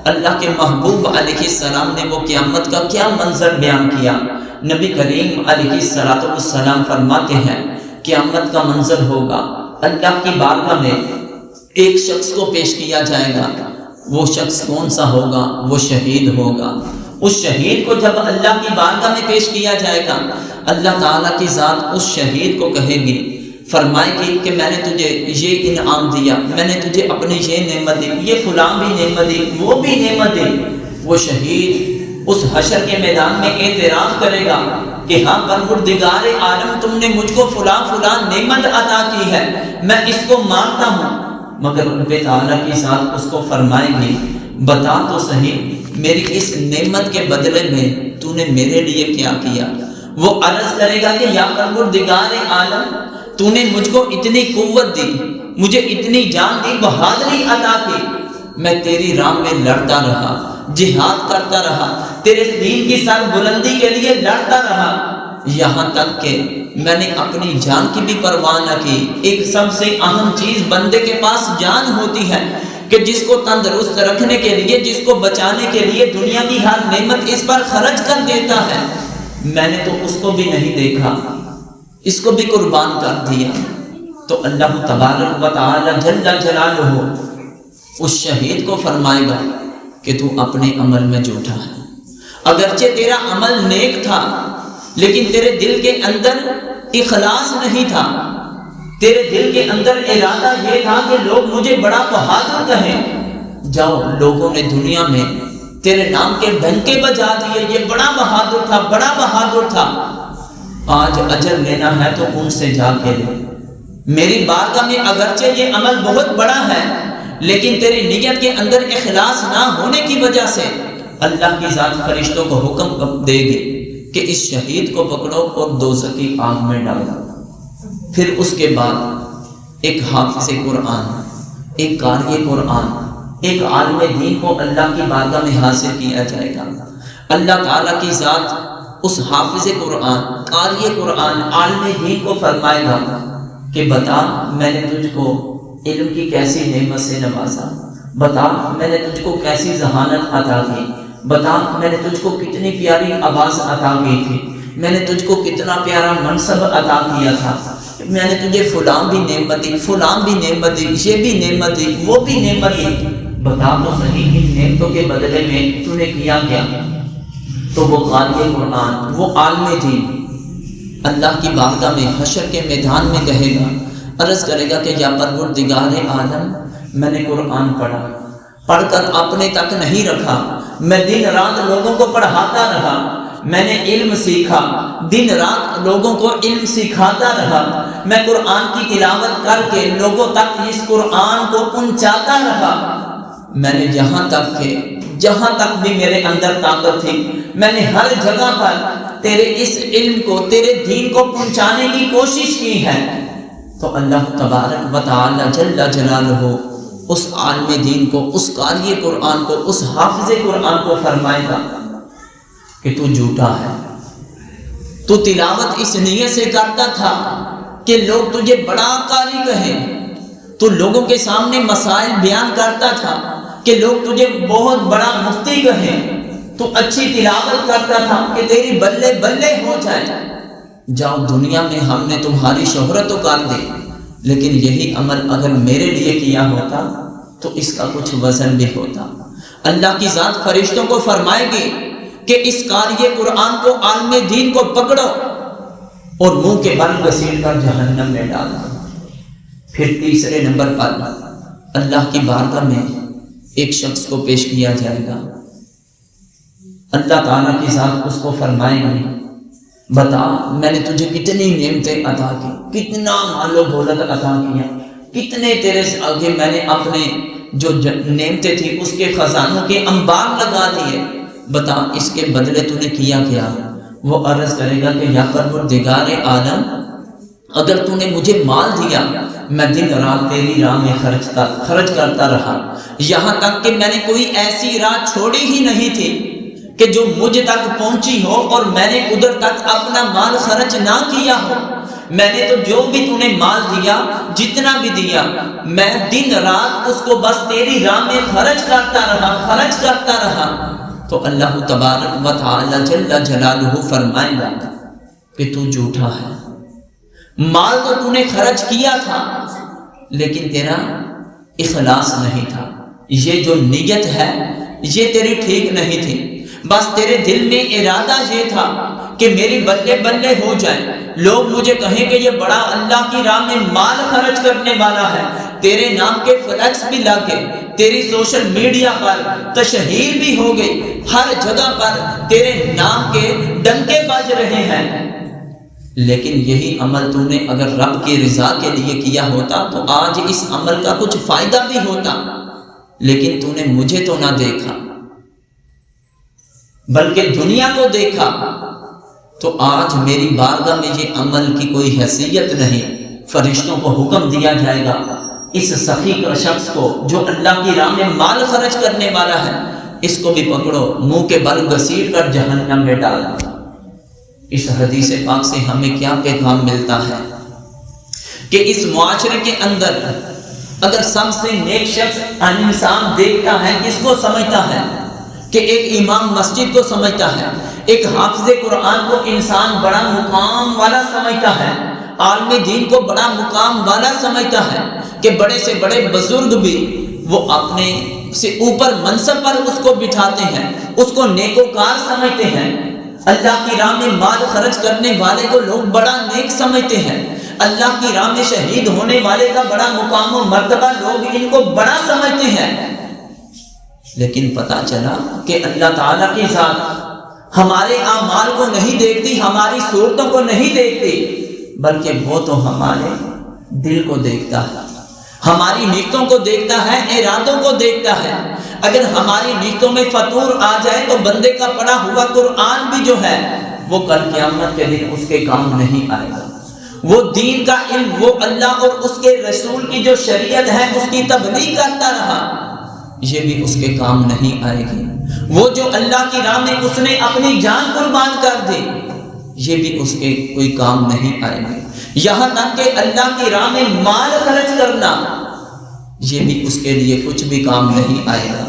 اللہ کے محبوب علیہ السلام نے وہ قیامت کا کیا منظر بیان کیا۔ نبی کریم علیہ السلام فرماتے ہیں قیامت کا منظر ہوگا، اللہ کی بارگاہ میں ایک شخص کو پیش کیا جائے گا۔ وہ شخص کون سا ہوگا؟ وہ شہید ہوگا۔ اس شہید کو جب اللہ کی بارگاہ میں پیش کیا جائے گا، اللہ تعالیٰ کی ذات اس شہید کو کہے گی، فرمائے گی کہ میں نے تجھے یہ انعام دیا، میں نے تجھے اپنی یہ نعمت دی، یہ فلاں بھی نعمت دی، وہ بھی نعمت دی۔ وہ شہید اس حشر کے میدان میں اعتراف کرے گا کہ ہاں پروردگار عالم، تم نے مجھ کو فلاں نعمت عطا کی ہے، میں اس کو مانتا ہوں۔ مگر رب تعالیٰ کی ذات اس کو فرمائے گی، بتا تو صحیح میری اس نعمت کے بدلے میں تو نے میرے لیے کیا کیا؟ وہ عرض کرے گا کہ یا پروردگار عالم، تو نے مجھ کو اتنی قوت دی، مجھے اتنی جان دی، بہادری عطا کی، میں تیری راہ میں لڑتا رہا، جہاد کرتا رہا، تیرے دین کی سر بلندی کے لیے لڑتا رہا، یہاں تک کہ میں نے اپنی جان کی بھی پرواہ نہ کی۔ ایک سب سے اہم چیز بندے کے پاس جان ہوتی ہے کہ جس کو تندرست رکھنے کے لیے، جس کو بچانے کے لیے دنیا کی ہر نعمت اس پر خرچ کر دیتا ہے، میں نے تو اس کو بھی نہیں دیکھا، اس کو بھی قربان کر دیا۔ تو اللہ تبارک و تعالی جل جلالہ اس شہید کو فرمائے گا کہ تو اپنے عمل میں جھوٹا ہے، اگرچہ تیرا عمل نیک تھا لیکن تیرے دل کے اندر اخلاص نہیں تھا، تیرے دل کے اندر ارادہ یہ تھا کہ لوگ مجھے بڑا بہادر کہیں۔ جاؤ، لوگوں نے دنیا میں تیرے نام کے ڈنکے بجا دیے، یہ بڑا بہادر تھا، بڑا بہادر تھا۔ آج اجر لینا ہے تو ان سے جا کے لے، میری بارگاہ میں اگرچہ یہ عمل بہت بڑا ہے لیکن تیری نیت کے اندر اخلاص نہ ہونے کی وجہ سے اللہ کی ذات فرشتوں کو حکم دے گی کہ اس شہید کو پکڑو اور دوزخ کی آگ میں ڈالو۔ پھر اس کے بعد ایک حافظ قرآن، ایک قاری قرآن، ایک عالم دین کو اللہ کی بارگاہ میں حاضر کیا جائے گا۔ اللہ تعالیٰ کی ذات اس حافظ قرآن، قاری قرآن، عالم دین کو فرمائے گا کہ بتا میں نے تجھ کو علم کی کیسی نعمت سے نوازا، بتا میں نے تجھ کو کیسی ذہانت عطا کی، بتا میں نے تجھ کو کتنی پیاری آواز عطا کی تھی، میں نے تجھ کو کتنا پیارا منصب عطا کیا تھا، میں نے تجھے فلاں بھی نعمت دی، فلاں بھی نعمت دی، یہ بھی نعمت دی، وہ بھی نعمت دی، بتا تو صحیح ان نعمتوں کے بدلے میں تو نے کیا کیا؟ تو وہ قاری قرآن، وہ عالم دین اللہ کی بارگاہ میں حشر کے میدان میں کہے گا، عرض کرے گا کہ یا پروردگار عالم، میں نے قرآن پڑھ کر اپنے تک نہیں رکھا، میں دن رات لوگوں کو پڑھاتا رہا، میں نے علم سیکھا، دن رات لوگوں کو علم سکھاتا رہا، میں قرآن کی تلاوت کر کے لوگوں تک اس قرآن کو پہنچاتا رہا، میں نے جہاں تک بھی میرے اندر طاقت تھی میں نے ہر جگہ پر تیرے اس علم کو، تیرے دین کو پہنچانے کی کوشش کی ہے۔ تو اللہ تبارک و تعالی جل جلالہ اس عالم دین کو، اس قاری قرآن کو، اس حافظ قرآن کو فرمائے گا کہ تو جھوٹا ہے، تو تلاوت اس نیت سے کرتا تھا کہ لوگ تجھے بڑا قاری کہیں، تو لوگوں کے سامنے مسائل بیان کرتا تھا کہ لوگ تجھے بہت بڑا مفتی کہیں، تو اچھی تلاوت کرتا تھا کہ تیری بلے بلے ہو جائے۔ جاؤ، دنیا میں ہم نے تمہاری شہرت تو کر دی، لیکن یہی عمل اگر میرے لیے کیا ہوتا تو اس کا کچھ وزن بھی ہوتا۔ اللہ کی ذات فرشتوں کو فرمائے گی کہ اس قاری قرآن کو، عالم دین کو پکڑو اور منہ کے بل گسیڑ کر جہنم میں ڈال دو۔ پھر تیسرے نمبر پر اللہ کی بارگاہ میں ایک شخص کو پیش کیا جائے گا۔ اللہ تعالیٰ کی ذات اس کو فرمائے گی، بتا میں نے تجھے کتنی نعمتیں عطا کی، کتنا مال و دولت عطا کیا، کتنے تیرے آگے میں نے اپنے جو نعمتیں تھی اس کے خزانوں کے انبار لگا دیے، بتا اس کے بدلے تو نے کیا کیا؟ وہ عرض کرے گا کہ یا پروردگار عالم، اگر تو نے مجھے مال دیا میں دن رات تیری راہ میں خرچ کرتا رہا، یہاں تک کہ میں نے کوئی ایسی راہ چھوڑی ہی نہیں تھی کہ جو مجھ تک پہنچی ہو اور میں نے ادھر تک اپنا مال خرچ نہ کیا ہو۔ میں نے تو جو بھی تو نے مال دیا، جتنا بھی دیا، میں دن رات اس کو بس تیری راہ میں خرچ کرتا رہا تو اللہ تبارک و تعالی جل جلالہ فرمائے گا کہ تو جھوٹا ہے، مال تو نے خرچ کیا تھا لیکن تیرا اخلاص نہیں تھا، یہ جو نیت ہے یہ تیری ٹھیک نہیں تھی، بس تیرے دل میں ارادہ یہ تھا کہ میری بلے بلے ہو جائے، لوگ مجھے کہیں کہ یہ بڑا اللہ کی راہ میں مال خرچ کرنے والا ہے، تیرے نام کے فلیکس بھی لگے، تیری سوشل میڈیا پر تشہیر بھی ہو گئی، ہر جگہ پر تیرے نام کے ڈنکے بج رہے ہیں۔ لیکن یہی عمل تو نے اگر رب کی رضا کے لیے کیا ہوتا تو آج اس عمل کا کچھ فائدہ بھی ہوتا، لیکن تو نے مجھے تو نہ دیکھا بلکہ دنیا کو دیکھا، تو آج میری بارگاہ میں یہ عمل کی کوئی حیثیت نہیں۔ فرشتوں کو حکم دیا جائے گا اس سخی کا شخص کو جو اللہ کی راہ میں مال خرچ کرنے والا ہے، اس کو بھی پکڑو، منہ کے بل گھسیٹ کر جہنم میں ڈالا۔ اس حدیث پاک سے ہمیں کیا پیغام ملتا ہے کہ اس معاشرے کے اندر اگر سب سے نیک شخص انسان دیکھتا ہے، کس کو سمجھتا ہے کہ ایک امام مسجد کو سمجھتا ہے، ایک حافظ قرآن کو انسان بڑا مقام والا سمجھتا ہے، عالم دین کو بڑا مقام والا سمجھتا ہے کہ بڑے سے بڑے بزرگ بھی وہ اپنے سے اوپر منصب پر اس کو بٹھاتے ہیں، اس کو نیکوکار سمجھتے ہیں۔ اللہ کی راہ میں مال خرچ کرنے والے کو لوگ بڑا نیک سمجھتے ہیں، اللہ کی راہ میں شہید ہونے والے کا بڑا مقام و مرتبہ لوگ ان کو بڑا سمجھتے ہیں۔ لیکن پتہ چلا کہ اللہ تعالیٰ کی ذات ہمارے اعمال کو نہیں دیکھتی، ہماری صورتوں کو نہیں دیکھتی، بلکہ وہ تو ہمارے دل کو دیکھتا ہے، ہماری نیتوں کو دیکھتا ہے، ارادوں کو دیکھتا ہے۔ اگر ہماری نیتوں میں فطور آ جائے تو بندے کا پڑھا ہوا قرآن بھی جو ہے وہ کل قیامت کے دن اس کے کام نہیں آئے گا، وہ دین کا علم، وہ اللہ اور اس کے رسول کی جو شریعت ہے اس کی تبلیغ کرتا رہا، یہ بھی اس کے کام نہیں آئے گی۔ وہ جو اللہ کی راہ میں اس نے اپنی جان قربان کر دی، یہ بھی اس کے کوئی کام نہیں آئے گی۔ یہاں تک کہ اللہ کی راہ میں مال خرچ کرنا، یہ بھی اس کے لیے کچھ بھی کام نہیں آئے گا۔